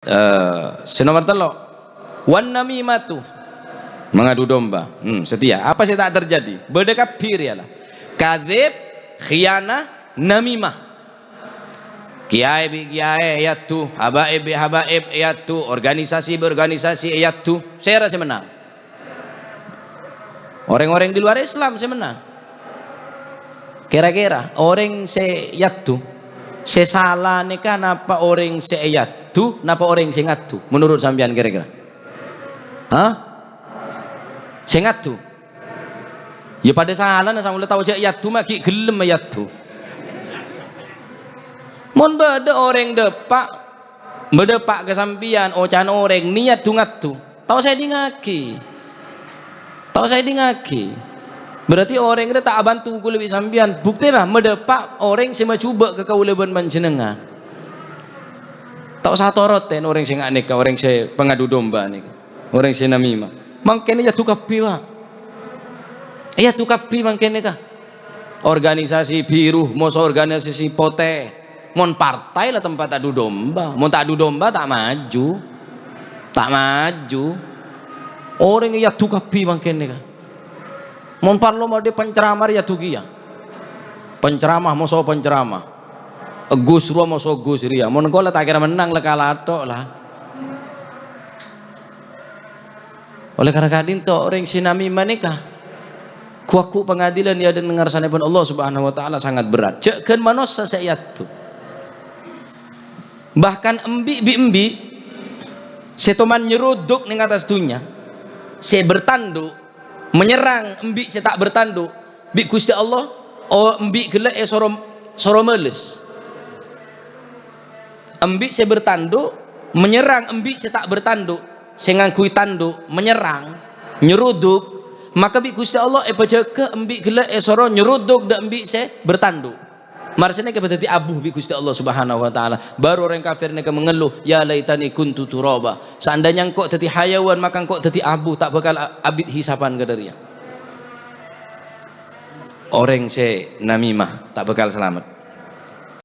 Nomor telok wan namimatu, mengadu domba. Setia apa sih tak terjadi berdekapir ya lah, kadzib, khianah, namimah. Kiai bi kiai yaitu, habaib bi habaib yaitu, organisasi berorganisasi yaitu. Saya rasa menang. Orang-orang di luar Islam saya menang. Kira-kira orang saya yaitu, saya salah nikah napa orang saya yaitu, napa orang saya ngatu? Menurut sampean kira-kira? Hah? Saya ngatu? Ya pada salah na sama tahu saya yaitu maki gelem yaitu. Mun beda orang depak kesampian ocan orang niat tu ngatu. Tahu saya di ngaki. Berarti orang itu tak bantu ku lebih sampian. Buktilah mendepak orang sema cuba ke kau leban panjenengan. Tak usah toroten orang sing nikah, orang saya pengadu domba nih. Orang saya namimah. Mangkene ya tu kapi wa. Ya tu kapi mangkene kah. Organisasi biru, mau organisasi pote. Mon partai lah tempat adu domba. Mon tak adu domba tak maju. Orang ya tu kapi mangkene kah. Mon parlo mau de penceramah ya tugia. Penceramah mau so penceramah. Gus ruah mau so gus ria. Mon gola tak kira menang lah kalah tok lah. Oleh karena kadin to orang sinami manikah. Kuaku pengadilan dia dan dengar sanepun Allah Subhanahu wa taala sangat berat. Cekeun manossa sayatu. Bahkan embi setoman nyeruduk ning atas dunia. Saya bertanduk menyerang embi saya tak bertanduk bi Gusti Allah embi gelek soro meles embi saya bertanduk menyerang embi saya tak bertanduk saya ngangkui tanduk menyerang nyeruduk maka bi Gusti Allah pejeke embi gelek soro nyeruduk dan embi saya bertanduk marsane ke berarti abuh bi Gusti Allah Subhanahu wa taala. Baru orang kafir mereka mengeluh ya laitani kuntu turaba, seandainya engkau tadi hayawan maka engkau tadi abuh tak bakal abid hisapan ke dia. Orang se namimah tak bakal selamat.